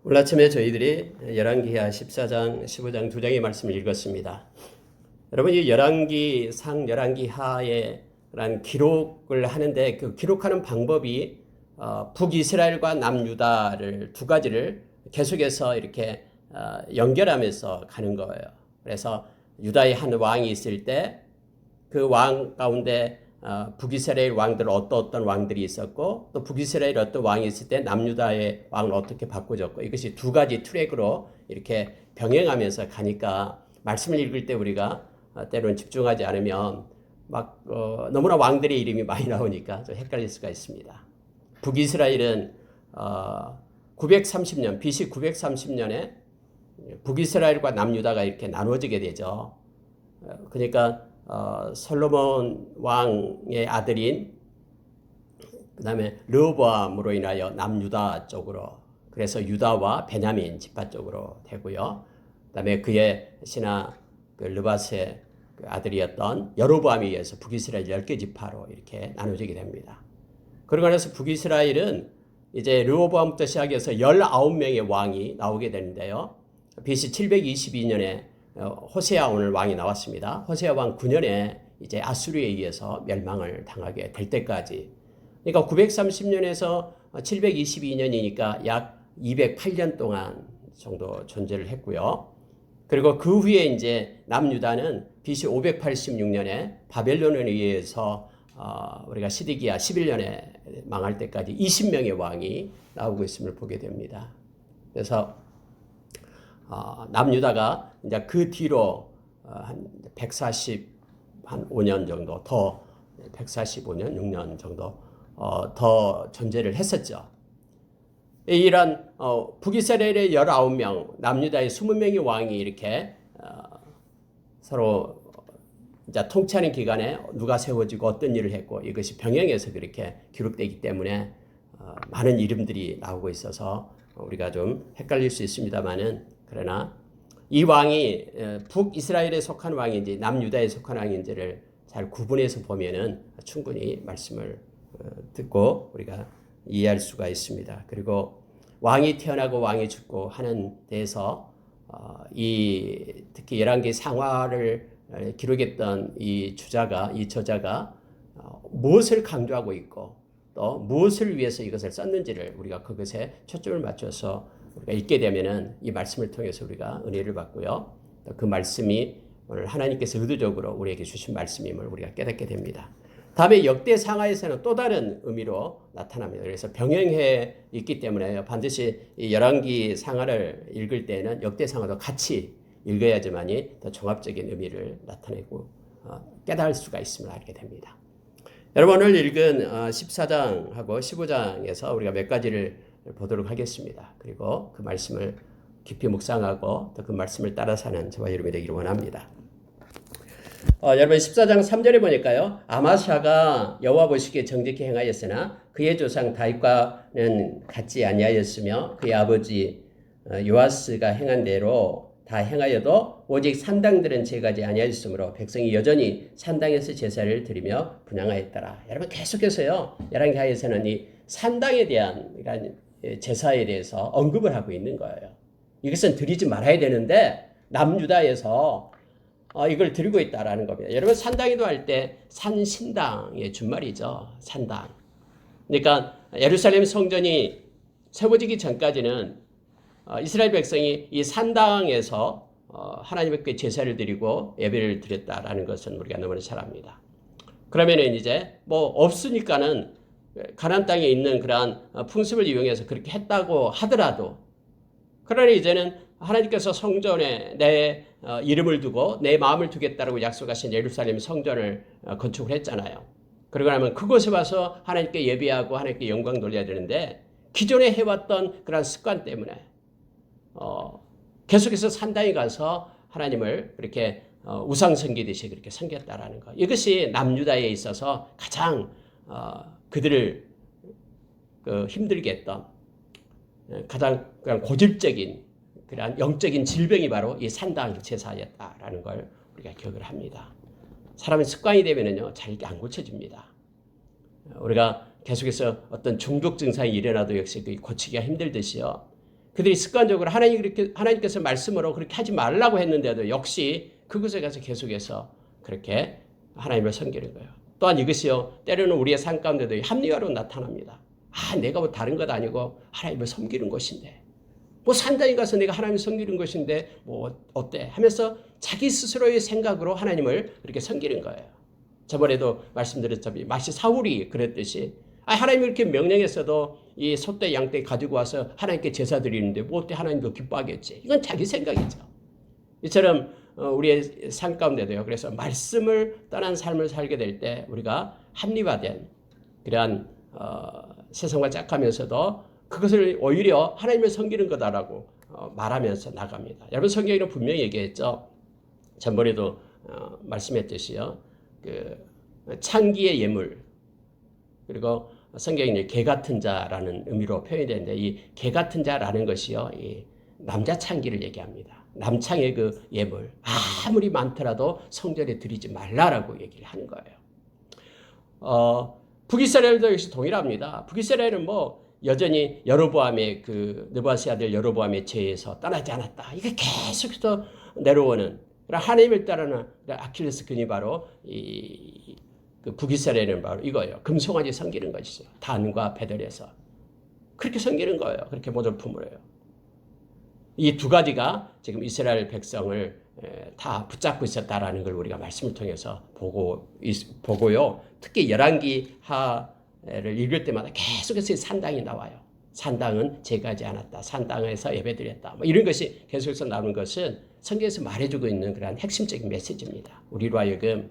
오늘 아침에 저희들이 열왕기하 14장, 15장 두 장의 말씀을 읽었습니다. 여러분, 이 열왕기상, 열왕기하에 란 기록을 하는데 그 기록하는 방법이 북이스라엘과 남유다를 두 가지를 계속해서 이렇게 연결하면서 가는 거예요. 그래서 유다의 한 왕이 있을 때 그 왕 가운데 북이스라엘 왕들 어떤 왕들이 있었고 또 북이스라엘 어떤 왕이 있을 때 남유다의 왕을 어떻게 바꿔줬고 이것이 두 가지 트랙으로 이렇게 병행하면서 가니까 말씀을 읽을 때 우리가 때로는 집중하지 않으면 막 너무나 왕들의 이름이 많이 나오니까 좀 헷갈릴 수가 있습니다. 북이스라엘은 930년 BC 930년에 북이스라엘과 남유다가 이렇게 나눠지게 되죠. 그러니까 솔로몬 왕의 아들인 그다음에 르호보암으로 인하여 남유다 쪽으로, 그래서 유다와 베냐민 지파 쪽으로 되고요. 그다음에 그의 신하 르밧의 아들이었던 여로보암에 의해서 북이스라엘 10개 지파로 이렇게 나눠지게 됩니다. 그러고 나서 북이스라엘은 이제 르호보암부터 시작해서 19명의 왕이 나오게 되는데요. BC 722년에 호세아 오늘 왕이 나왔습니다. 호세아 왕 9년에 이제 아수르에 의해서 멸망을 당하게 될 때까지, 그러니까 930년에서 722년이니까 약 208년 동안 정도 존재를 했고요. 그리고 그 후에 이제 남유다는 BC 586년에 바벨론에 의해서 우리가 시드기야 11년에 망할 때까지 20명의 왕이 나오고 있음을 보게 됩니다. 그래서 남유다가 이제 그 뒤로 한 145년 정도 더 145년 6년 정도 더 존재를 했었죠. 이런 북이스라엘의 19명, 남유다의 20명의 왕이 이렇게 서로 이제 통치하는 기간에 누가 세워지고 어떤 일을 했고 이것이 병행해서 그렇게 기록되기 때문에 많은 이름들이 나오고 있어서 우리가 좀 헷갈릴 수 있습니다만은, 그러나 이 왕이 북이스라엘에 속한 왕인지 남유다에 속한 왕인지를 잘 구분해서 보면은 충분히 말씀을 듣고 우리가 이해할 수가 있습니다. 그리고 왕이 태어나고 왕이 죽고 하는 데에서 특히 열왕기 상하를 기록했던 이 저자가 무엇을 강조하고 있고 또 무엇을 위해서 이것을 썼는지를 우리가 그것에 초점을 맞춰서 우리가 읽게 되면은 이 말씀을 통해서 우리가 은혜를 받고요. 또 그 말씀이 오늘 하나님께서 의도적으로 우리에게 주신 말씀임을 우리가 깨닫게 됩니다. 다음에 역대 상하에서는 또 다른 의미로 나타납니다. 그래서 병행해 있기 때문에 반드시 이 열왕기 상하를 읽을 때는 역대 상하도 같이 읽어야지만이 더 종합적인 의미를 나타내고 깨달을 수가 있음을 알게 됩니다. 여러분, 오늘 읽은 14장하고 15장에서 우리가 몇 가지를 보도록 하겠습니다. 그리고 그 말씀을 깊이 묵상하고 또 그 말씀을 따라 사는 저와 여러분이 되기를 원합니다. 여러분 14장 3절에 보니까요. 아마샤가 여호와 보시기에 정직히 행하였으나 그의 조상 다윗과는 같지 아니하였으며 그의 아버지 요아스가 행한 대로 다 행하여도 오직 산당들은 제거하지 아니하였으므로 백성이 여전히 산당에서 제사를 드리며 분향하였더라. 여러분 계속해서요. 열왕기하에서는 이 산당에 대한 제사에 대해서 언급을 하고 있는 거예요. 이것은 드리지 말아야 되는데 남유다에서 이걸 드리고 있다라는 겁니다. 여러분 산당이도 할 때 산신당의 준말이죠. 산당. 그러니까 예루살렘 성전이 세워지기 전까지는 이스라엘 백성이 이 산당에서 하나님께 제사를 드리고 예배를 드렸다라는 것은 우리가 너무나 잘 압니다. 그러면은 이제 뭐 없으니까는 가나안 땅에 있는 그러한 풍습을 이용해서 그렇게 했다고 하더라도, 그러나 이제는 하나님께서 성전에 내 이름을 두고 내 마음을 두겠다라고 약속하신 예루살렘 성전을 건축을 했잖아요. 그러고 나면 그곳에 와서 하나님께 예배하고 하나님께 영광 돌려야 되는데 기존에 해왔던 그런 습관 때문에 계속해서 산당에 가서 하나님을 그렇게 우상 섬기듯이 그렇게 섬겼다라는 것. 이것이 남유다에 있어서 가장 그들을 힘들게 했던 가장 고질적인 그러한 영적인 질병이 바로 이 산당 제사였다라는 걸 우리가 기억을 합니다. 사람의 습관이 되면은요 잘 안 고쳐집니다. 우리가 계속해서 어떤 중독 증상이 일어나도 역시 고치기가 힘들듯이요. 그들이 습관적으로 하나님께서 말씀으로 그렇게 하지 말라고 했는데도 역시 그곳에 가서 계속해서 그렇게 하나님을 섬기는 거예요. 또한 이것이요, 때로는 우리의 삶 가운데도 합리화로 나타납니다. 내가 뭐 다른 것 아니고 하나님을 섬기는 것인데, 뭐 산당에 가서 내가 하나님을 섬기는 것인데 뭐 어때 하면서 자기 스스로의 생각으로 하나님을 그렇게 섬기는 거예요. 저번에도 말씀드렸다시피 마치 사울이 그랬듯이 하나님이 이렇게 명령했어도 이 소떼 양떼 가지고 와서 하나님께 제사 드리는데 뭐 어때 하나님도 기뻐하겠지. 이건 자기 생각이죠. 이처럼 우리의 삶 가운데도요. 그래서 말씀을 떠난 삶을 살게 될 때 우리가 합리화된 그러한 세상과 짝하면서도 그것을 오히려 하나님을 섬기는 거다라고 말하면서 나갑니다. 여러분 성경에는 분명히 얘기했죠. 전번에도 말씀했듯이요. 그 창기의 예물 그리고 성경에 개 같은 자라는 의미로 표현이 되는데 이 개 같은 자라는 것이요. 이 남자 창기를 얘기합니다. 남창의 그 예물 아무리 많더라도 성전에 드리지 말라라고 얘기를 하는 거예요. 북이스라엘도 역시 동일합니다. 북이스라엘은 뭐 여전히 여로보암의 그 느바스 아들 여로보암의 죄에서 떠나지 않았다. 이게 계속해서 내려오는 하나님을 따르는 아킬레스건이 바로 그 북이스라엘은 바로 이거예요. 금송아지 섬기는 것이죠. 단과 베들에서 그렇게 섬기는 거예요. 그렇게 모조품으로 해요. 이 두 가지가 지금 이스라엘 백성을 다 붙잡고 있었다라는 걸 우리가 말씀을 통해서 보고요. 특히 열왕기하를 읽을 때마다 계속해서 산당이 나와요. 산당은 제거하지 않았다. 산당에서 예배드렸다. 뭐 이런 것이 계속해서 나오는 것은 성경에서 말해주고 있는 그런 핵심적인 메시지입니다. 우리로 하여금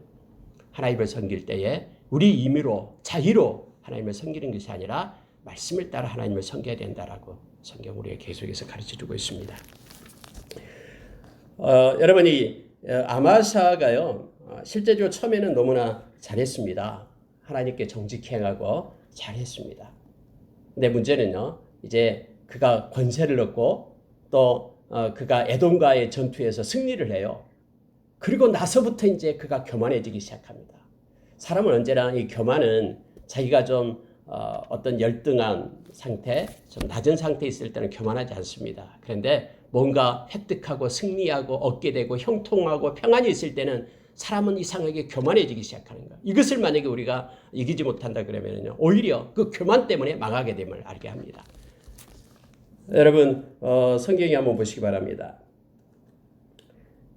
하나님을 섬길 때에 우리 임의로 자의로 하나님을 섬기는 것이 아니라 말씀을 따라 하나님을 섬겨야 된다라고 성경 우리에게 계속해서 가르쳐주고 있습니다. 여러분이 아마사가요 실제적으로 처음에는 너무나 잘했습니다. 하나님께 정직히 행하고 잘했습니다. 근데 문제는요 이제 그가 권세를 얻고 또 그가 에돔과의 전투에서 승리를 해요. 그리고 나서부터 이제 그가 교만해지기 시작합니다. 사람은 언제나 이 교만은 자기가 좀 어떤 열등한 상태, 좀 낮은 상태에 있을 때는 교만하지 않습니다. 그런데 뭔가 획득하고 승리하고 얻게 되고 형통하고 평안이 있을 때는 사람은 이상하게 교만해지기 시작하는 거예요. 이것을 만약에 우리가 이기지 못한다 그러면요, 오히려 그 교만 때문에 망하게 됨을 알게 합니다. 여러분 성경에 한번 보시기 바랍니다.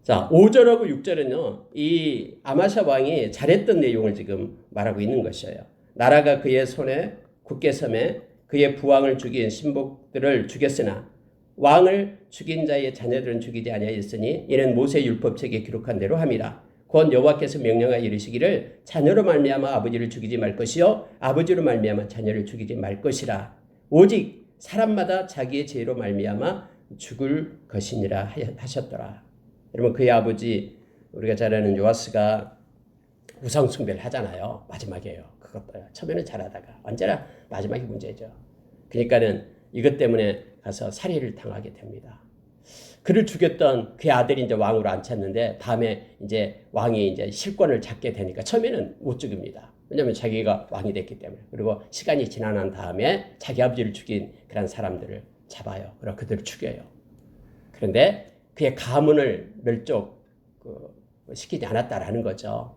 자, 5절하고 6절은요, 이 아마샤 왕이 잘했던 내용을 지금 말하고 있는 것이에요. 나라가 그의 손에 굳게 섬에 그의 부왕을 죽인 신복들을 죽였으나 왕을 죽인 자의 자녀들은 죽이지 아니하였으니 이는 모세 율법책에 기록한 대로 함이라. 곧 여호와께서 명령하여 이르시기를 자녀로 말미암아 아버지를 죽이지 말 것이요 아버지로 말미암아 자녀를 죽이지 말 것이라. 오직 사람마다 자기의 죄로 말미암아 죽을 것이니라 하셨더라. 여러분 그의 아버지 우리가 잘 아는 요아스가 우상 숭배를 하잖아요. 마지막에요. 그것도요. 처음에는 잘하다가 언제나 마지막이 문제죠. 그러니까는 이것 때문에 가서 살해를 당하게 됩니다. 그를 죽였던 그의 아들이 이제 왕으로 앉혔는데 다음에 이제 왕이 이제 실권을 잡게 되니까 처음에는 못 죽입니다. 왜냐하면 자기가 왕이 됐기 때문에. 그리고 시간이 지난 다음에 자기 아버지를 죽인 그런 사람들을 잡아요. 그리고 그들을 죽여요. 그런데 그의 가문을 멸족시키지 않았다라는 거죠.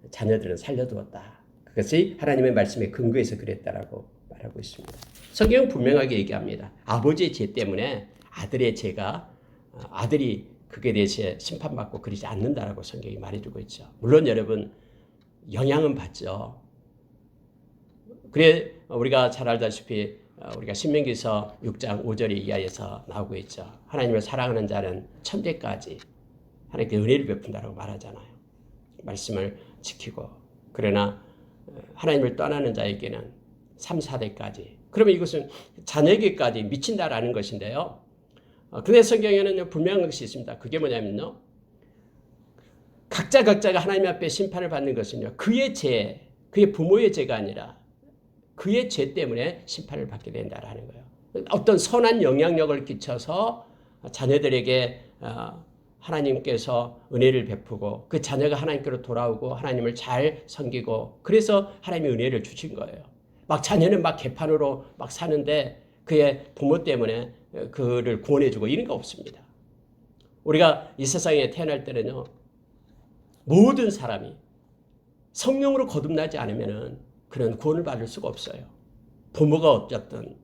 자녀들은 살려두었다. 그것이 하나님의 말씀에 근거해서 그랬다라고 말하고 있습니다. 성경은 분명하게 얘기합니다. 아버지의 죄 때문에 아들의 죄가 아들이 그게 대해서 심판받고 그러지 않는다라고 성경이 말해주고 있죠. 물론 여러분 영향은 받죠. 그래 우리가 잘 알다시피 우리가 신명기서 6장 5절 이하에서 나오고 있죠. 하나님을 사랑하는 자는 천대까지 하나님께 은혜를 베푼다라고 말하잖아요. 말씀을 지키고. 그러나 하나님을 떠나는 자에게는 3, 4대까지. 그러면 이것은 자녀에게까지 미친다라는 것인데요. 근데 성경에는 분명한 것이 있습니다. 그게 뭐냐면요. 각자가 하나님 앞에 심판을 받는 것은요. 그의 죄, 그의 부모의 죄가 아니라 그의 죄 때문에 심판을 받게 된다라는 거예요. 어떤 선한 영향력을 끼쳐서 자녀들에게 하나님께서 은혜를 베푸고 그 자녀가 하나님께로 돌아오고 하나님을 잘 섬기고 그래서 하나님이 은혜를 주신 거예요. 막 자녀는 막 개판으로 막 사는데 그의 부모 때문에 그를 구원해주고 이런 거 없습니다. 우리가 이 세상에 태어날 때는요, 모든 사람이 성령으로 거듭나지 않으면 그는 구원을 받을 수가 없어요. 부모가 어쨌든.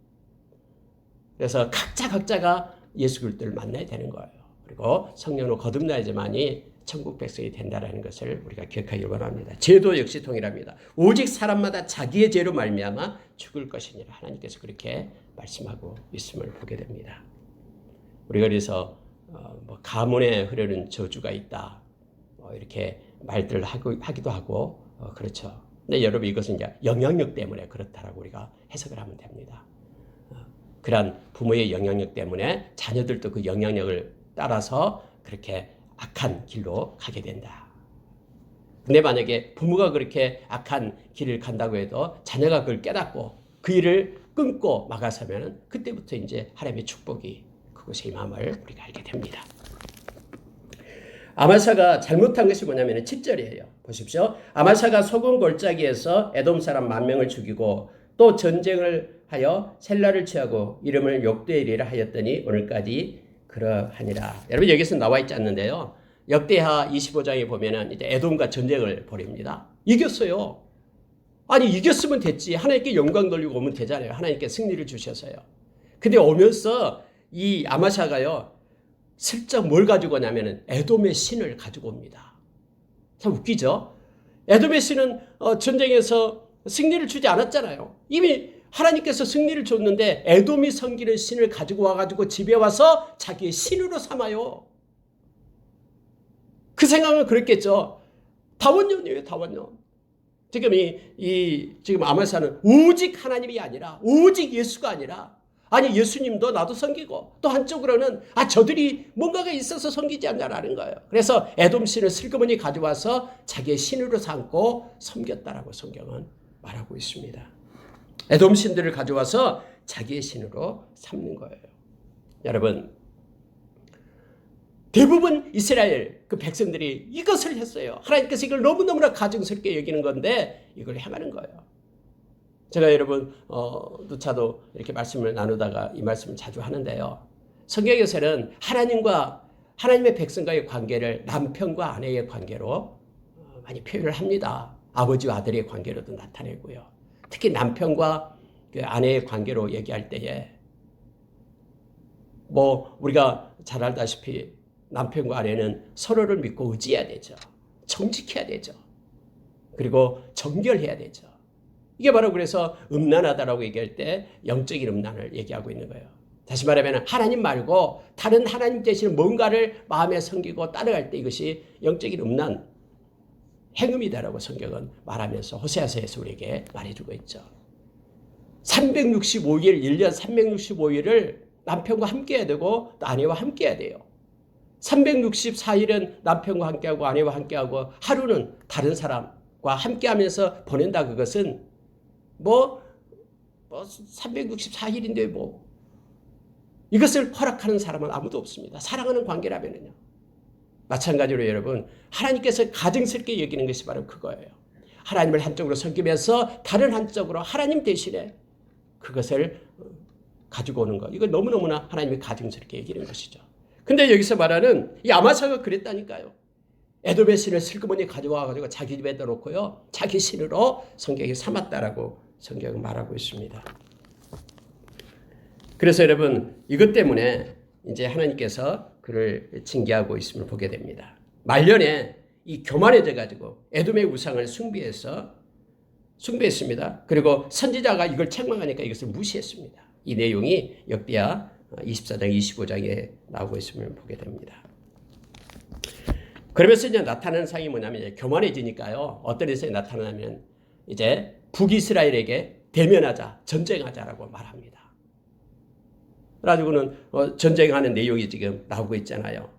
그래서 각자가 예수 그리스도를 만나야 되는 거예요. 그리고 성령으로 거듭나야지만이 천국 백성이 된다는 것을 우리가 기억하기 원합니다. 죄도 역시 동일합니다. 오직 사람마다 자기의 죄로 말미암아 죽을 것이니라. 하나님께서 그렇게 말씀하고 있음을 보게 됩니다. 우리가 그래서 가문에 흐르는 저주가 있다, 이렇게 말들을 하기도 하고 그렇죠. 근데 여러분, 이것은 이제 영향력 때문에 그렇다라고 우리가 해석을 하면 됩니다. 그러한 부모의 영향력 때문에 자녀들도 그 영향력을 따라서 그렇게 악한 길로 가게 된다. 근데 만약에 부모가 그렇게 악한 길을 간다고 해도 자녀가 그걸 깨닫고 그 일을 끊고 막아서면 그때부터 이제 하나님의 축복이 그곳에 임함을 우리가 알게 됩니다. 아마사가 잘못한 것이 뭐냐면 7절이에요. 보십시오. 아마사가 소금 골짜기에서 에돔 사람 10,000명을 죽이고 또 전쟁을 하여 셀라를 취하고 이름을 욕되이리라 하였더니 오늘까지 그러하니라. 여러분, 여기서 나와 있지 않는데요. 역대하 25장에 보면은 이제 에돔과 전쟁을 벌입니다. 이겼어요. 아니, 이겼으면 됐지. 하나님께 영광 돌리고 오면 되잖아요. 하나님께 승리를 주셔서요. 근데 오면서 이 아마샤가요, 슬쩍 뭘 가지고 오냐면은 에돔의 신을 가지고 옵니다. 참 웃기죠? 에돔의 신은 전쟁에서 승리를 주지 않았잖아요. 이미 하나님께서 승리를 줬는데 에돔이 섬기는 신을 가지고 와가지고 집에 와서 자기의 신으로 삼아요. 그 생각은 그랬겠죠. 다원론이에요, 다원론. 지금 지금 아마사는 오직 하나님이 아니라, 오직 예수가 아니라, 아니 예수님도 나도 섬기고 또 한쪽으로는 저들이 뭔가가 있어서 섬기지 않냐라는 거예요. 그래서 에돔 신을 슬그머니 가져와서 자기의 신으로 삼고 섬겼다라고 성경은 말하고 있습니다. 에돔 신들을 가져와서 자기의 신으로 삼는 거예요. 여러분, 대부분 이스라엘 그 백성들이 이것을 했어요. 하나님께서 이걸 너무너무나 가증스럽게 여기는 건데 이걸 행하는 거예요. 제가 여러분 누차도 이렇게 말씀을 나누다가 이 말씀을 자주 하는데요. 성경에서는 하나님과 하나님의 백성과의 관계를 남편과 아내의 관계로 많이 표현을 합니다. 아버지와 아들의 관계로도 나타내고요. 특히 남편과 그 아내의 관계로 얘기할 때에 우리가 잘 알다시피 남편과 아내는 서로를 믿고 의지해야 되죠. 정직해야 되죠. 그리고 정결해야 되죠. 이게 바로 그래서 음란하다라고 얘기할 때 영적인 음란을 얘기하고 있는 거예요. 다시 말하면 하나님 말고 다른 하나님 대신 뭔가를 마음에 섬기고 따라갈 때 이것이 영적인 음란, 행음이다라고 성경은 말하면서 호세아서에서 우리에게 말해주고 있죠. 365일, 1년 365일을 남편과 함께 해야 되고 또 아내와 함께 해야 돼요. 364일은 남편과 함께하고 아내와 함께하고 하루는 다른 사람과 함께하면서 보낸다. 그것은 364일인데 이것을 허락하는 사람은 아무도 없습니다. 사랑하는 관계라면요. 마찬가지로 여러분, 하나님께서 가증스럽게 여기는 것이 바로 그거예요. 하나님을 한쪽으로 섬기면서 다른 한쪽으로 하나님 대신에 그것을 가지고 오는 것. 이거 너무너무나 하나님이 가증스럽게 여기는 것이죠. 근데 여기서 말하는 이 아마사가 그랬다니까요. 에돔의 신을 슬그머니 가져와가지고 자기 집에다 놓고요, 자기 신으로 성경에 삼았다라고 성경은 말하고 있습니다. 그래서 여러분, 이것 때문에 이제 하나님께서 그를 징계하고 있음을 보게 됩니다. 말년에 이 교만해져 가지고 에돔의 우상을 숭배했습니다. 그리고 선지자가 이걸 책망하니까 이것을 무시했습니다. 이 내용이 역대하 24장, 25장에 나오고 있음을 보게 됩니다. 그러면서 이제 나타나는 상이 뭐냐면 이제 교만해지니까요. 어떤 데서 나타나면 이제 북이스라엘에게 대면하자, 전쟁하자라고 말합니다. 그래가지고는 전쟁하는 내용이 지금 나오고 있잖아요.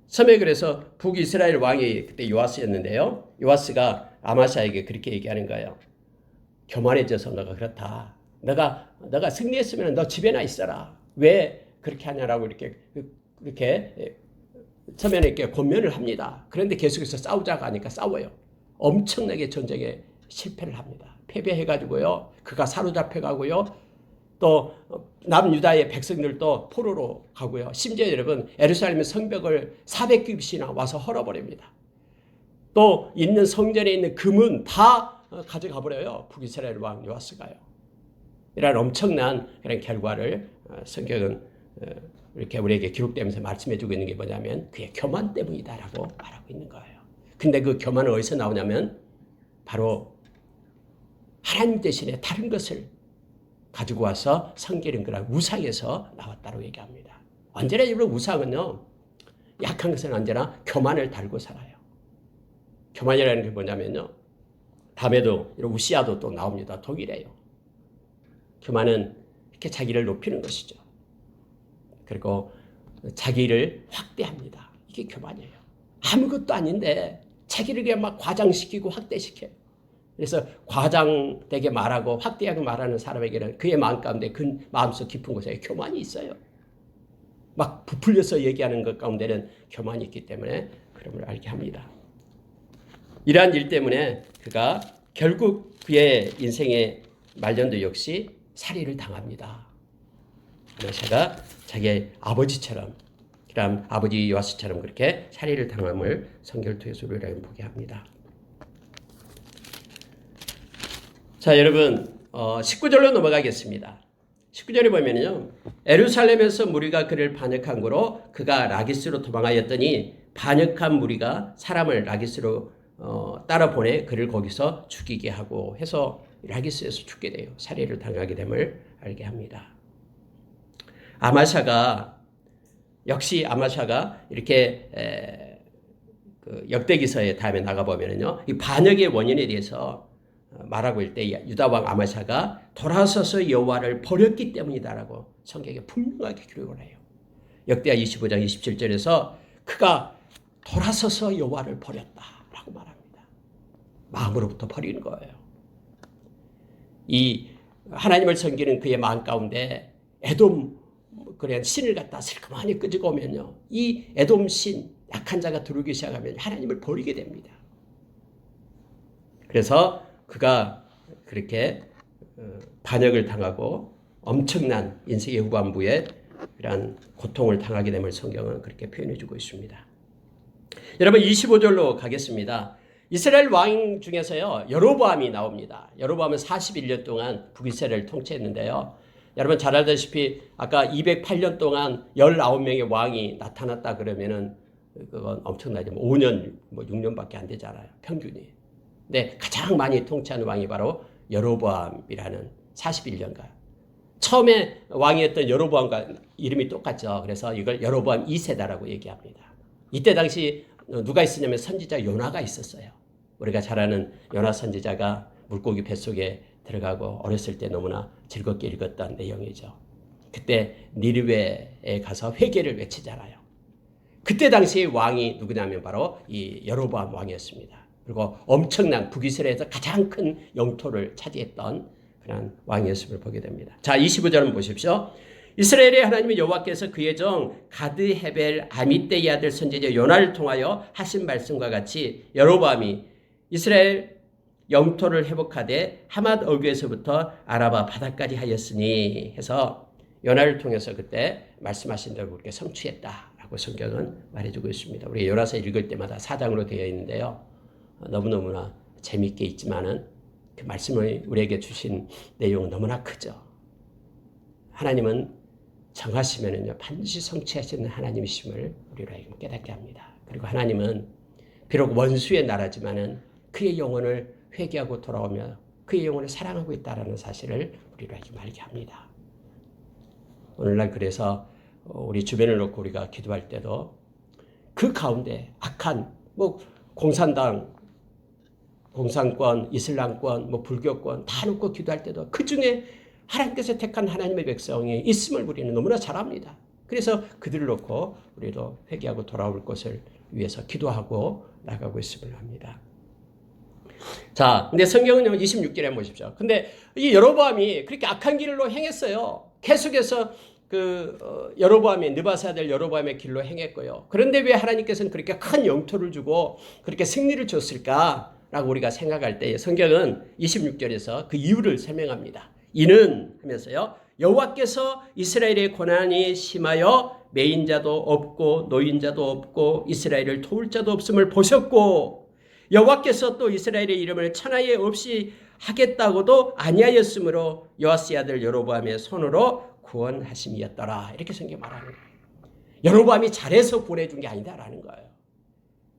처음에 그래서 북이스라엘 왕이 그때 요아스였는데요. 요아스가 아마샤에게 그렇게 얘기하는 거예요. 교만해져서 너가 그렇다. 너가 승리했으면 너 집에나 있어라. 왜 그렇게 하냐라고 이렇게 처음에는 이렇게 권면을 합니다. 그런데 계속해서 싸우자고 하니까 싸워요. 엄청나게 전쟁에 실패를 합니다. 패배해가지고요. 그가 사로잡혀가고요. 또 남유다의 백성들도 포로로 가고요. 심지어 여러분 예루살렘 성벽을 400규빗이나 와서 헐어버립니다. 또 있는 성전에 있는 금은 다 가져가 버려요. 북이스라엘 왕 요아스가요. 이런 엄청난 그런 결과를 성경은 이렇게 우리에게 기록되면서 말씀해주고 있는 게 뭐냐면 그의 교만 때문이다라고 말하고 있는 거예요. 근데 그 교만은 어디서 나오냐면 바로 하나님 대신에 다른 것을 가지고 와서 섬기는 그런 우상에서 나왔다고 얘기합니다. 언제나 여러분 우상은요, 약한 것은 언제나 교만을 달고 살아요. 교만이라는 게 뭐냐면요, 다음에도 이런 우시아도 또 나옵니다. 독일에요. 교만은 이렇게 자기를 높이는 것이죠. 그리고 자기를 확대합니다. 이게 교만이에요. 아무것도 아닌데 자기를 그냥 막 과장시키고 확대시켜요. 그래서 과장되게 말하고 확대하게 말하는 사람에게는 그의 마음 가운데 그 마음속 깊은 곳에 교만이 있어요. 막 부풀려서 얘기하는 것 가운데는 교만이 있기 때문에 그런 걸 알게 합니다. 이러한 일 때문에 그가 결국 그의 인생의 말년도 역시 살해를 당합니다. 아마샤가 자기 아버지처럼, 그다음 아버지 요아스처럼 그렇게 살해를 당함을 성경을 통해서 우리가 보게 합니다. 자, 여러분 19절로 넘어가겠습니다. 19절에 보면요, 예루살렘에서 무리가 그를 반역한 고로 그가 라기스로 도망하였더니 반역한 무리가 사람을 라기스로 따라 보내 그를 거기서 죽이게 하고 해서 라기스에서 죽게 돼요. 살해를 당하게 됨을 알게 합니다. 역시 아마샤가 이렇게 그 역대기서에 다음에 나가보면요, 이 반역의 원인에 대해서 말하고 있을 때 유다 왕 아마샤가 돌아서서 여호와를 버렸기 때문이다라고 성경에 분명하게 기록을 해요. 역대하 25장 27절에서 그가 돌아서서 여호와를 버렸다라고 말합니다. 마음으로부터 버리는 거예요. 이 하나님을 섬기는 그의 마음 가운데 에돔 그런 신을 갖다 슬그머니 끄집어 오면요, 이 에돔 신 약한 자가 들어오기 시작하면 하나님을 버리게 됩니다. 그래서 그가 그렇게 반역을 당하고 엄청난 인생의 후반부에 이러한 고통을 당하게 됨을 성경은 그렇게 표현해주고 있습니다. 여러분 25절로 가겠습니다. 이스라엘 왕 중에서요, 여로보암이 나옵니다. 여로보암은 41년 동안 북이스라엘을 통치했는데요. 여러분 잘 알다시피 아까 208년 동안 19명의 왕이 나타났다 그러면은 그건 엄청나죠. 5년, 6년밖에 안 되잖아요. 평균이. 근데 가장 많이 통치한 왕이 바로 여로보암이라는 41년간. 처음에 왕이었던 여로보암과 이름이 똑같죠. 그래서 이걸 여로보암 2세다라고 얘기합니다. 이때 당시 누가 있었냐면 선지자 요나가 있었어요. 우리가 잘 아는 요나 선지자가 물고기 뱃속에 들어가고 어렸을 때 너무나 즐겁게 읽었던 내용이죠. 그때 니느웨에 가서 회개를 외치잖아요. 그때 당시의 왕이 누구냐면 바로 이 여로보암 왕이었습니다. 그리고 엄청난 북이스라엘에서 가장 큰 영토를 차지했던 그런 왕이었음을 보게 됩니다. 자, 25절은 보십시오. 이스라엘의 하나님의 여호와께서 그의 정 가드 헤벨 아미떼의 아들 선지자 요나를 통하여 하신 말씀과 같이 여로보암이 이스라엘 영토를 회복하되 하맛 어귀에서부터 아라바 바다까지 하였으니 해서 요나를 통해서 그때 말씀하신 대로 그렇게 성취했다라고 성경은 말해주고 있습니다. 우리 요나서 읽을 때마다 4장으로 되어 있는데요. 너무너무나 재미있게 있지만은 그 말씀을 우리에게 주신 내용은 너무나 크죠. 하나님은 정하시면은요, 반드시 성취하시는 하나님이심을 우리로 하여금 깨닫게 합니다. 그리고 하나님은 비록 원수의 나라지만은 그의 영혼을 회개하고 돌아오며 그의 영혼을 사랑하고 있다는 사실을 우리로 하여금 알게 합니다. 오늘날 그래서 우리 주변을 놓고 우리가 기도할 때도 그 가운데 악한 공산당, 공산권, 이슬람권, 불교권 다 놓고 기도할 때도 그 중에 하나님께서 택한 하나님의 백성이 있음을 우리는 너무나 잘 압니다. 그래서 그들을 놓고 우리도 회개하고 돌아올 것을 위해서 기도하고 나가고 있음을 합니다. 자, 근데 성경은 26절에 한번 보십시오. 근데 이 여로보암이 그렇게 악한 길로 행했어요. 계속해서 여로보암이 느바세 아들 여로보암의 길로 행했고요. 그런데 왜 하나님께서는 그렇게 큰 영토를 주고 그렇게 승리를 줬을까라고 우리가 생각할 때 성경은 26절에서 그 이유를 설명합니다. 이는 하면서요, 여호와께서 이스라엘의 고난이 심하여 매인자도 없고 노인자도 없고 이스라엘을 도울 자도 없음을 보셨고 여호와께서 또 이스라엘의 이름을 천하에 없이 하겠다고도 아니하였으므로 요아스의 아들 여로보암의 손으로 구원하심이었더라. 이렇게 성경이 말하는 거예요. 여로보암이 잘해서 구원해준 게 아니다라는 거예요.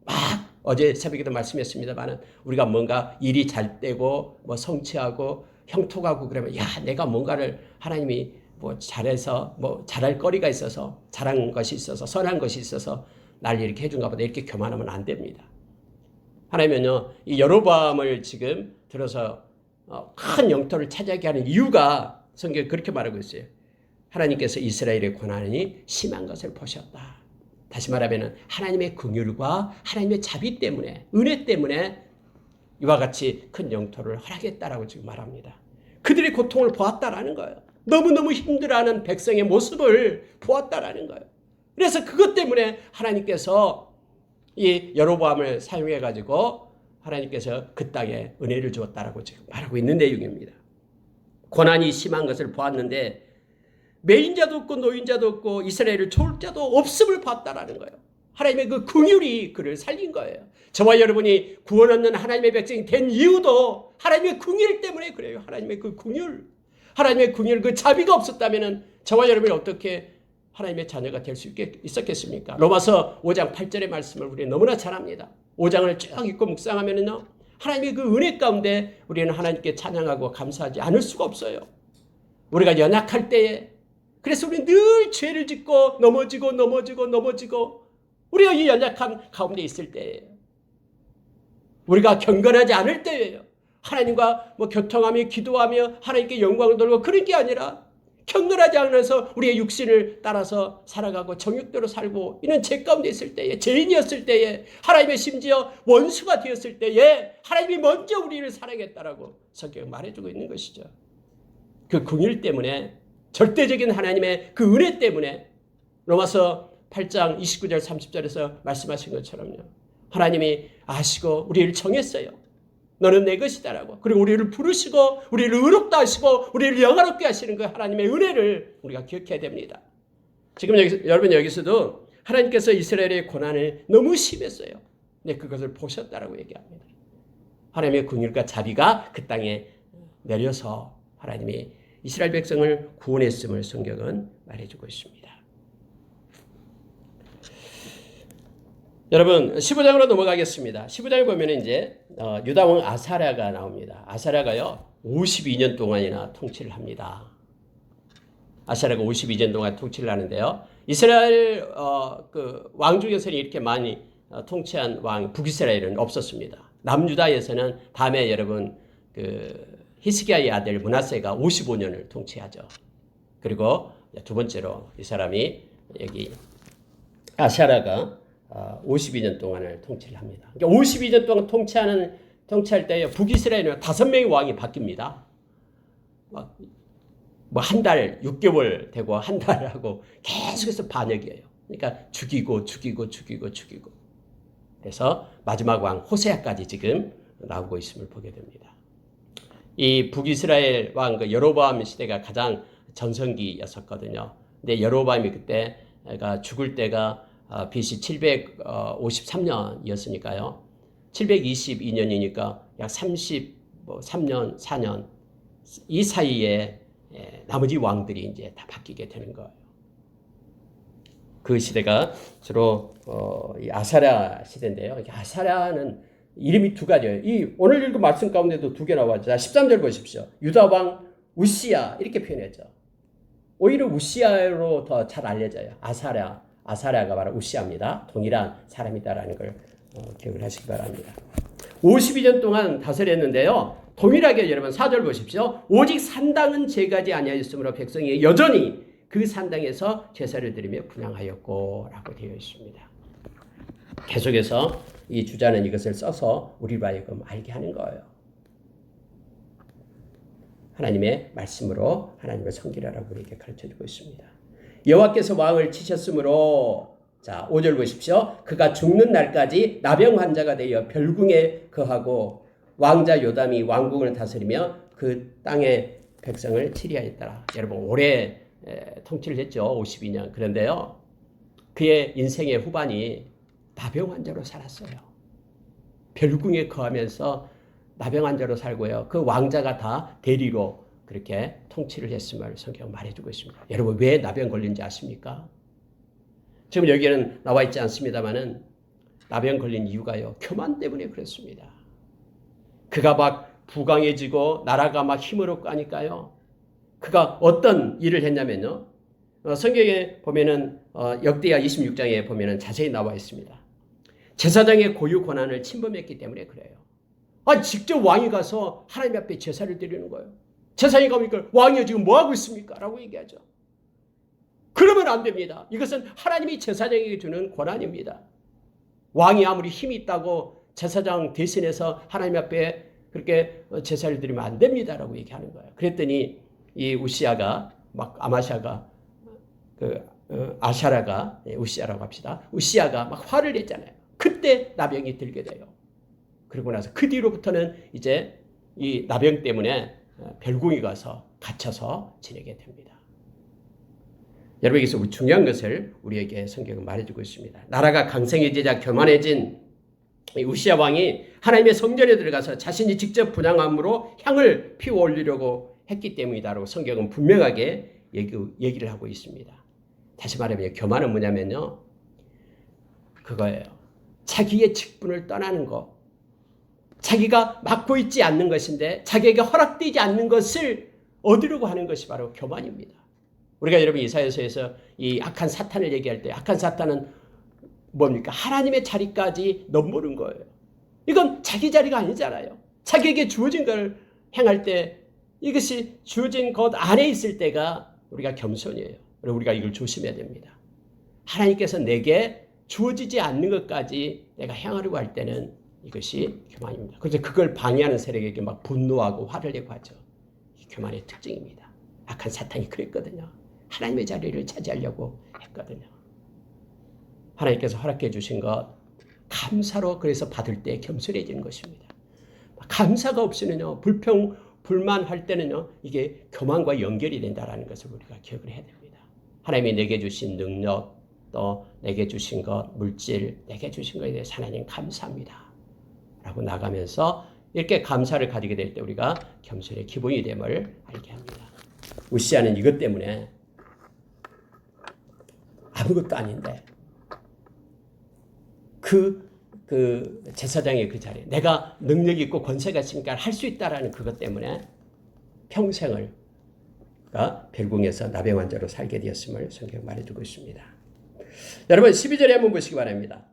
막 어제 새벽에도 말씀했습니다만 우리가 뭔가 일이 잘 되고 뭐 성취하고 형통하고 그러면 야 내가 뭔가를 하나님이 뭐 잘해서 뭐 잘할 거리가 있어서 잘한 것이 있어서 선한 것이 있어서 날 이렇게 해준가 보다 이렇게 교만하면 안 됩니다. 하나님은요 이 여로보암을 지금 들어서 큰 영토를 차지하게 하는 이유가 성경에 그렇게 말하고 있어요. 하나님께서 이스라엘의 고난이 심한 것을 보셨다. 다시 말하면 하나님의 긍휼과 하나님의 자비 때문에 은혜 때문에 이와 같이 큰 영토를 허락했다라고 지금 말합니다. 그들의 고통을 보았다라는 거예요. 너무너무 힘들어하는 백성의 모습을 보았다라는 거예요. 그래서 그것 때문에 하나님께서 이 여로보암을 사용해 가지고 하나님께서 그 땅에 은혜를 주었다라고 지금 말하고 있는 내용입니다. 고난이 심한 것을 보았는데 매인자도 없고 노인자도 없고 이스라엘을 도울 자도 없음을 봤다라는 거예요. 하나님의 그 긍휼이 그를 살린 거예요. 저와 여러분이 구원 얻는 하나님의 백성이 된 이유도 하나님의 긍휼 때문에 그래요. 하나님의 그 긍휼, 하나님의 긍휼 그 자비가 없었다면 저와 여러분이 어떻게 하나님의 자녀가 될 수 있었겠습니까? 로마서 5장 8절의 말씀을 우리 너무나 잘 압니다. 5장을 쭉 읽고 묵상하면요 하나님의 그 은혜 가운데 우리는 하나님께 찬양하고 감사하지 않을 수가 없어요. 우리가 연약할 때에 그래서 우리는 늘 죄를 짓고 넘어지고 우리가 이 연약함 가운데 있을 때예요. 우리가 경건하지 않을 때예요. 하나님과 뭐 교통하며 기도하며 하나님께 영광을 돌리고 그런 게 아니라 경건하지 않아서 우리의 육신을 따라서 살아가고 정욕대로 살고 이런 죄 가운데 있을 때에 죄인이었을 때에 하나님의 심지어 원수가 되었을 때에 하나님이 먼저 우리를 사랑했다라고 성경이 말해주고 있는 것이죠. 그 긍휼 때문에 절대적인 하나님의 그 은혜 때문에 로마서 8장 29절 30절에서 말씀하신 것처럼요. 하나님이 아시고 우리를 정했어요. 너는 내 것이다라고. 그리고 우리를 부르시고 우리를 의롭다 하시고 우리를 영화롭게 하시는 그 하나님의 은혜를 우리가 기억해야 됩니다. 지금 여러분 여기서도 하나님께서 이스라엘의 고난을 너무 심했어요. 근데 그것을 보셨다라고 얘기합니다. 하나님의 긍휼과 자비가 그 땅에 내려서 하나님이 이스라엘 백성을 구원했음을 성경은 말해주고 있습니다. 여러분 15장으로 넘어가겠습니다. 15장에 보면 이제 유다왕 아사랴가 나옵니다. 아사랴가요 52년 동안이나 통치를 합니다. 아사랴가 52년 동안 통치를 하는데요. 이스라엘 그 왕 중에서는 이렇게 많이 통치한 왕 북이스라엘은 없었습니다. 남유다에서는 다음에 여러분 그 히스기야의 아들 므낫세가 55년을 통치하죠. 그리고 두 번째로 이 사람이 여기 아사랴가 52년 동안을 통치를 합니다. 그러니까 52년 동안 통치할 때 북이스라엘은 5명의 왕이 바뀝니다. 뭐 한 달 6개월 되고 한 달하고 계속해서 반역이에요. 그러니까 죽이고. 그래서 마지막 왕 호세아까지 지금 나오고 있음을 보게 됩니다. 이 북이스라엘 왕 그 여로보암 시대가 가장 전성기였었거든요. 근데 여로보암이 그때가 죽을 때가 BC 753년이었으니까요. 722년이니까 약 33년, 4년 이 사이에 나머지 왕들이 이제 다 바뀌게 되는 거예요. 그 시대가 주로 이 아사랴 시대인데요. 아사랴는 이름이 두 가지예요. 이 오늘 읽은 말씀 가운데도 두 개 나와죠. 13절 보십시오. 유다 왕 우시야 이렇게 표현했죠. 오히려 우시야로 더 잘 알려져요. 아사랴가 바로 우시야입니다. 동일한 사람이다라는 걸 기억을 하시기 바랍니다. 52년 동안 다스렸는데요. 동일하게 여러분 4절 보십시오. 오직 산당은 제가지 아니하였으므로 백성이 여전히 그 산당에서 제사를 드리며 분향하였고 라고 되어 있습니다. 계속해서 이 주자는 이것을 써서 우리로 하여금 알게 하는 거예요. 하나님의 말씀으로 하나님을 섬기라라고 우리에게 가르쳐주고 있습니다. 여호와께서 왕을 치셨으므로 자 5절 보십시오. 그가 죽는 날까지 나병 환자가 되어 별궁에 거하고 왕자 요담이 왕궁을 다스리며 그 땅에 백성을 치리하였더라. 여러분 오래 통치를 했죠. 52년. 그런데요. 그의 인생의 후반이 나병 환자로 살았어요. 별궁에 거하면서 나병 환자로 살고요. 그 왕자가 다 대리로 그렇게 통치를 했음을 성경은 말해주고 있습니다. 여러분 왜 나병 걸린지 아십니까? 지금 여기에는 나와 있지 않습니다만은 나병 걸린 이유가요. 교만 때문에 그렇습니다. 그가 막 부강해지고 나라가 막 힘으로 가니까요. 그가 어떤 일을 했냐면요. 성경에 보면은 역대하 26장에 보면은 자세히 나와 있습니다. 제사장의 고유 권한을 침범했기 때문에 그래요. 직접 왕이 가서 하나님 앞에 제사를 드리는 거예요. 제사장이 가니까 왕이 지금 뭐 하고 있습니까? 라고 얘기하죠. 그러면 안 됩니다. 이것은 하나님이 제사장에게 주는 권한입니다. 왕이 아무리 힘이 있다고 제사장 대신해서 하나님 앞에 그렇게 제사를 드리면 안 됩니다라고 얘기하는 거예요. 그랬더니 이 우시아가 막 아마샤가 아샤라가 우시아라고 합시다. 우시아가 막 화를 냈잖아요. 그때 나병이 들게 돼요. 그러고 나서 그 뒤로부터는 이제 이 나병 때문에 별궁에 가서 갇혀서 지내게 됩니다. 여러분 여기서 중요한 것을 우리에게 성경은 말해주고 있습니다. 나라가 강성해지자 교만해진 우시아 왕이 하나님의 성전에 들어가서 자신이 직접 분향함으로 향을 피워 올리려고 했기 때문이다라고 성경은 분명하게 얘기를 하고 있습니다. 다시 말하면 교만은 뭐냐면요. 그거예요. 자기의 직분을 떠나는 것. 자기가 맡고 있지 않는 것인데 자기에게 허락되지 않는 것을 얻으려고 하는 것이 바로 교만입니다. 우리가 여러분 이사야서에서 이 악한 사탄을 얘기할 때 악한 사탄은 뭡니까? 하나님의 자리까지 넘보는 거예요. 이건 자기 자리가 아니잖아요. 자기에게 주어진 걸 행할 때 이것이 주어진 것 안에 있을 때가 우리가 겸손이에요. 그리고 우리가 이걸 조심해야 됩니다. 하나님께서 내게 주어지지 않는 것까지 내가 행하려고 할 때는 이것이 교만입니다. 그래서 그걸 방해하는 세력에게 막 분노하고 화를 내고 하죠. 이 교만의 특징입니다. 악한 사탄이 그랬거든요. 하나님의 자리를 차지하려고 했거든요. 하나님께서 허락해 주신 것 감사로 그래서 받을 때 겸손해지는 것입니다. 감사가 없으면요. 불만할 때는요. 이게 교만과 연결이 된다는 것을 우리가 기억을 해야 됩니다. 하나님이 내게 주신 능력 또 내게 주신 것 물질 내게 주신 것에 대해서 하나님 감사합니다. 라고 나가면서 이렇게 감사를 가지게 될 때 우리가 겸손의 기본이 됨을 알게 합니다. 우시아는 이것 때문에 아무것도 아닌데 그 제사장의 그 자리에 내가 능력이 있고 권세가 있으니까 할 수 있다라는 그것 때문에 평생을 별궁에서 나병 환자로 살게 되었음을 성경 말해주고 있습니다. 여러분 12절에 한번 보시기 바랍니다.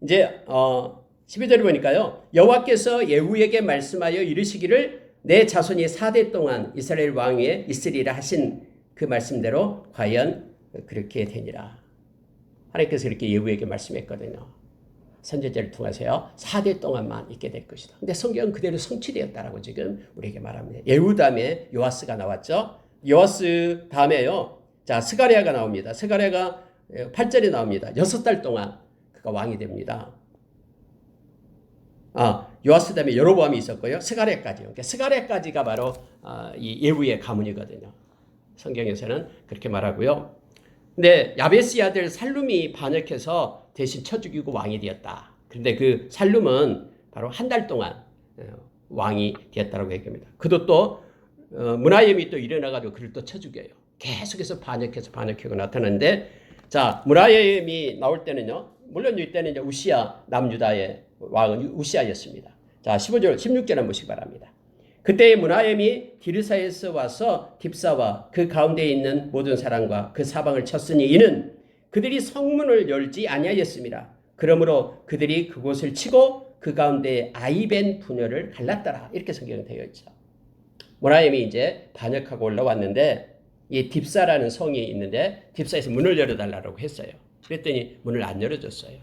이제 12절을 보니까요. 여호와께서 예후에게 말씀하여 이르시기를 내 자손이 4대 동안 이스라엘 왕 위에 있으리라 하신 그 말씀대로 과연 그렇게 되니라. 하나님께서 이렇게 예후에게 말씀했거든요. 선지자를 통해서요. 4대 동안만 있게 될 것이다. 근데 성경은 그대로 성취되었다라고 지금 우리에게 말합니다. 예후 다음에 요아스가 나왔죠. 요아스 다음에요. 자, 스가랴가 나옵니다. 스가랴가 8절에 나옵니다. 6달 동안 그가 왕이 됩니다. 요아스 다음에 여로보암이 있었고요. 스가랴까지요. 그러니까 스가랴까지가 바로 이 예후의 가문이거든요. 성경에서는 그렇게 말하고요. 근데 야베스의 아들 살룸이 반역해서 대신 쳐 죽이고 왕이 되었다. 그런데 그 살룸은 바로 한 달 동안 왕이 되었다고 얘기합니다. 그도 또 무나엠이 또 일어나가지고 그를 또 쳐 죽여요. 계속해서 반역하고 나타나는데 자 무나엠이 나올 때는요. 물론 이때는 이제 우시아 남유다의 왕은 우시아였습니다. 자 15절 16절 한번 보시기 바랍니다. 그때 무나엠이 디르사에서 와서 딥사와 그 가운데에 있는 모든 사람과 그 사방을 쳤으니 이는 그들이 성문을 열지 아니하였습니다. 그러므로 그들이 그곳을 치고 그 가운데 아이벤 분열을 갈랐더라. 이렇게 성경되어 있죠. 무나엠이 이제 반역하고 올라왔는데 이 딥사라는 성이 있는데 딥사에서 문을 열어달라고 했어요. 그랬더니 문을 안 열어줬어요.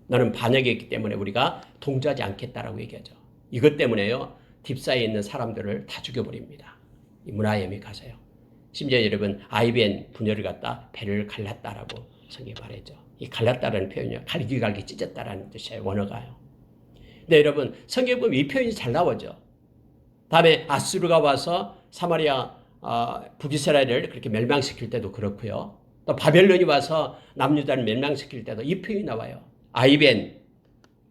너는 반역했기 때문에 우리가 동조하지 않겠다라고 얘기하죠. 이것 때문에요. 딥사에 있는 사람들을 다 죽여버립니다. 이 무나엠이 가서요. 심지어 여러분 아이벤 분열을 갖다 배를 갈랐다라고 성경이 말했죠. 이 갈랐다라는 표현이요. 갈기갈기 찢었다라는 뜻이에요. 원어가요. 근데 여러분 성경에 보면 이 표현이 잘 나오죠. 다음에 아수르가 와서 사마리아 북이스라엘을 그렇게 멸망시킬 때도 그렇고요. 또 바벨론이 와서 남유다를 멸망시킬 때도 이 표현이 나와요. 아이벤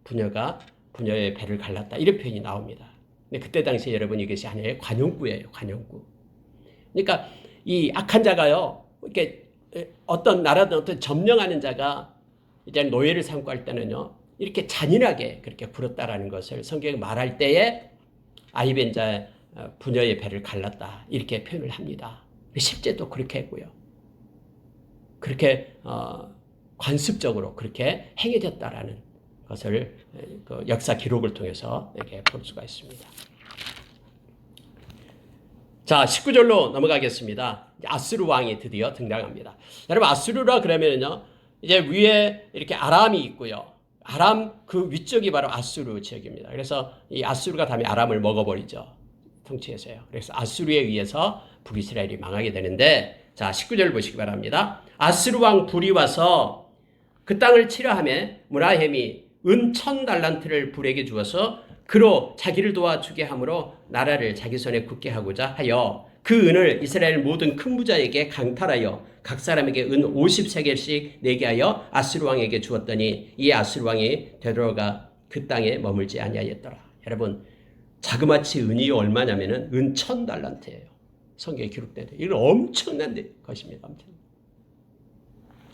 부녀가 부녀의 배를 갈랐다. 이런 표현이 나옵니다. 근데 그때 당시에 여러분 이것이 하나의 관용구예요. 관용구. 그러니까 이 악한 자가요. 이렇게 어떤 나라든 어떤 점령하는 자가 이제 노예를 삼고 할 때는요. 이렇게 잔인하게 그렇게 굴었다라는 것을 성경이 말할 때에 아이벤 자 부녀의 배를 갈랐다. 이렇게 표현을 합니다. 실제도 그렇게 했고요. 그렇게 관습적으로 그렇게 행해졌다라는 것을 그 역사 기록을 통해서 이렇게 볼 수가 있습니다. 자, 19절로 넘어가겠습니다. 아수르 왕이 드디어 등장합니다. 여러분, 아수르라 그러면요, 이제 위에 이렇게 아람이 있고요. 아람 그 위쪽이 바로 아수르 지역입니다. 그래서 이 아수르가 다음에 아람을 먹어버리죠. 통치해서요. 그래서 아수르에 의해서 북이스라엘이 망하게 되는데, 자, 19절 보시기 바랍니다. 아수르 왕 불이 와서 그 땅을 치려하며 무라헴이 은 1000달란트를 불에게 주어서 그로 자기를 도와주게 함으로 나라를 자기 손에 굳게 하고자 하여 그 은을 이스라엘 모든 큰 부자에게 강탈하여 각 사람에게 은 50세겔씩 내게 하여 아수르 왕에게 주었더니 이 아수르 왕이 되돌아가 그 땅에 머물지 아니하였더라. 여러분, 자그마치 은이 얼마냐면은 은 1000달란트예요. 성경에 기록된 이건 엄청난 것입니다.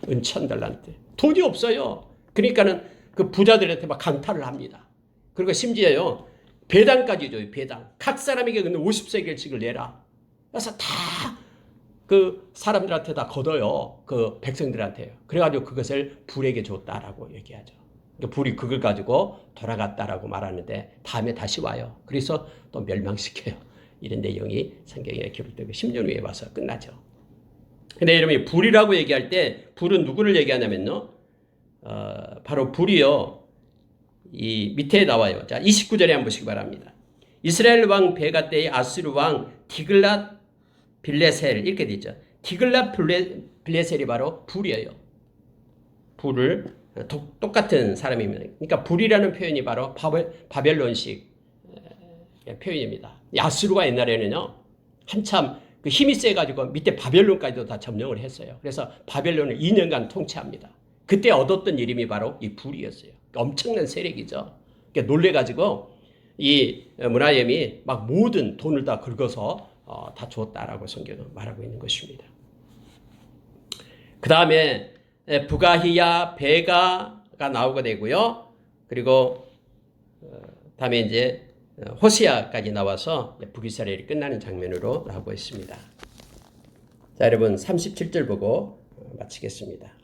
은 1000달란트. 돈이 없어요. 그러니까는 그 부자들한테 막 강탈을 합니다. 그리고 심지어요, 배당까지 줘요, 배당. 각 사람에게 근데 50세겔씩을 내라. 그래서 다 그 사람들한테 다 걷어요. 그 백성들한테요. 그래가지고 그것을 불에게 줬다라고 얘기하죠. 그러니까 불이 그걸 가지고 돌아갔다라고 말하는데 다음에 다시 와요. 그래서 또 멸망시켜요. 이런 내용이 성경에 기록되고 10년 후에 와서 끝나죠. 근데 여러분이 불이라고 얘기할 때 불은 누구를 얘기하냐면요. 바로 불이요. 이 밑에 나와요. 자, 29절에 한번 보시기 바랍니다. 이스라엘 왕 베가 때의 아수르 왕 디글랏 빌레셀 이렇게 되죠. 디글랏 빌레셀이 바로 불이에요. 불을 똑같은 사람입니다. 그러니까 불이라는 표현이 바로 바벨론식 표현입니다. 아수르가 옛날에는요. 한참 그 힘이 세가지고 밑에 바벨론까지도 다 점령을 했어요. 그래서 바벨론을 2년간 통치합니다. 그때 얻었던 이름이 바로 이 불이었어요. 엄청난 세력이죠. 그러니까 놀래가지고 이 무라헴이 막 모든 돈을 다 긁어서 다 줬다라고 성경은 말하고 있는 것입니다. 그 다음에 부가히야 베가가 나오게 되고요. 그리고 다음에 이제 호시아까지 나와서 북이스라엘이 끝나는 장면으로 나오고 있습니다. 자, 여러분 37절 보고 마치겠습니다.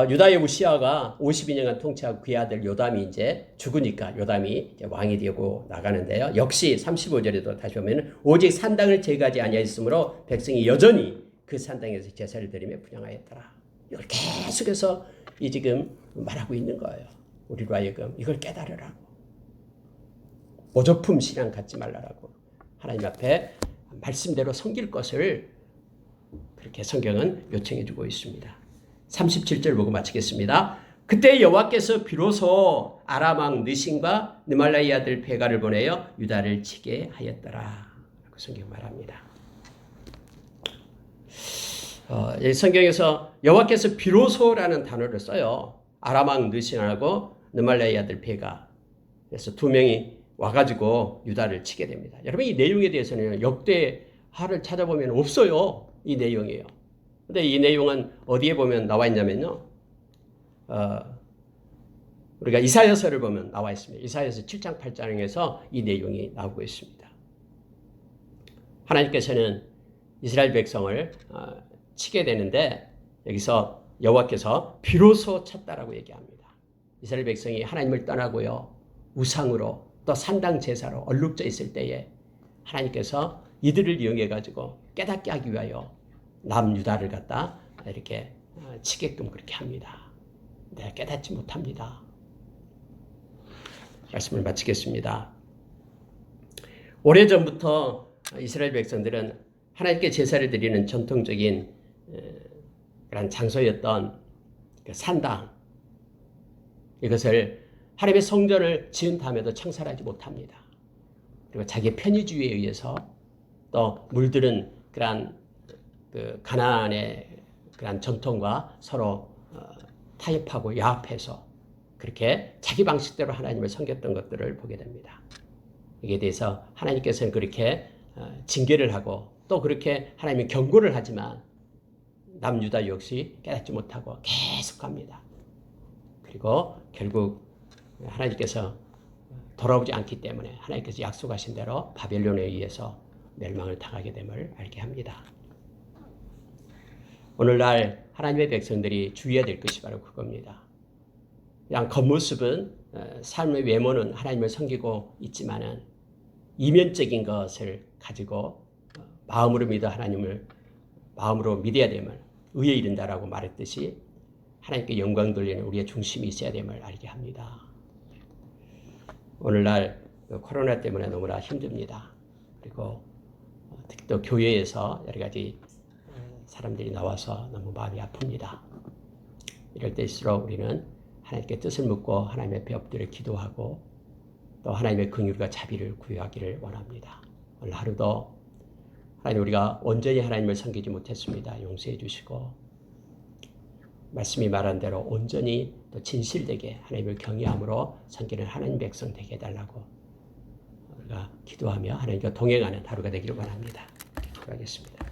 유다의 우시아가 52년간 통치하고 그의 아들 요담이 이제 죽으니까 요담이 이제 왕이 되고 나가는데요. 역시 35절에도 다시 보면 오직 산당을 제거하지 아니하였으므로 백성이 여전히 그 산당에서 제사를 드리며 분향하였더라. 이걸 계속해서 이 지금 말하고 있는 거예요. 우리로 하여금 이걸 깨달으라고. 모조품 신앙 갖지 말라라고. 하나님 앞에 말씀대로 섬길 것을 그렇게 성경은 요청해 주고 있습니다. 37절 보고 마치겠습니다. 그때 여호와께서 비로소 아람 왕 느신과 느말라의 아들 베가를 보내어 유다를 치게 하였더라. 라고 성경 말합니다. 성경에서 여호와께서 비로소라는 단어를 써요. 아람 왕 느신하고 느말라의 아들 베가. 그래서 두 명이 와가지고 유다를 치게 됩니다. 여러분 이 내용에 대해서는 역대하를 찾아보면 없어요. 이 내용이에요. 근데 이 내용은 어디에 보면 나와 있냐면요. 우리가 이사야서를 보면 나와 있습니다. 이사야서 7장 8장에서 이 내용이 나오고 있습니다. 하나님께서는 이스라엘 백성을 치게 되는데 여기서 여호와께서 비로소 쳤다라고 얘기합니다. 이스라엘 백성이 하나님을 떠나고요. 우상으로 또 산당 제사로 얼룩져 있을 때에 하나님께서 이들을 이용해 가지고 깨닫게 하기 위하여 남유다를 갖다 이렇게 치게끔 그렇게 합니다. 내가 깨닫지 못합니다. 말씀을 마치겠습니다. 오래전부터 이스라엘 백성들은 하나님께 제사를 드리는 전통적인 그런 장소였던 산당, 이것을 하나님의 성전을 지은 다음에도 청산하지 못합니다. 그리고 자기의 편의주의에 의해서 또 물들은 그러한 그 가나안의 그러한 전통과 서로 타협하고 야합해서 그렇게 자기 방식대로 하나님을 섬겼던 것들을 보게 됩니다. 여기에 대해서 하나님께서는 그렇게 징계를 하고 또 그렇게 하나님이 경고를 하지만 남유다 역시 깨닫지 못하고 계속합니다. 그리고 결국 하나님께서 돌아오지 않기 때문에 하나님께서 약속하신 대로 바벨론에 의해서 멸망을 당하게 됨을 알게 합니다. 오늘날 하나님의 백성들이 주의해야 될 것이 바로 그겁니다. 그냥 겉모습은 삶의 외모는 하나님을 섬기고 있지만은 이면적인 것을 가지고 마음으로 믿어 하나님을 마음으로 믿어야 됨을 의에 이른다라고 말했듯이 하나님께 영광 돌리는 우리의 중심이 있어야 됨을 알게 합니다. 오늘날 코로나 때문에 너무나 힘듭니다. 그리고 특히 또 교회에서 여러 가지 사람들이 나와서 너무 마음이 아픕니다. 이럴 때일수록 우리는 하나님께 뜻을 묻고 하나님의 배 엎드려 기도하고 또 하나님의 긍휼과 자비를 구하기를 원합니다. 오늘 하루도 하나님 우리가 온전히 하나님을 섬기지 못했습니다. 용서해 주시고 말씀이 말한 대로 온전히 또 진실되게 하나님을 경외함으로 섬기는 하나님 백성 되게 해달라고 우리가 기도하며 하나님과 동행하는 하루가 되기를 원합니다. 기도하겠습니다.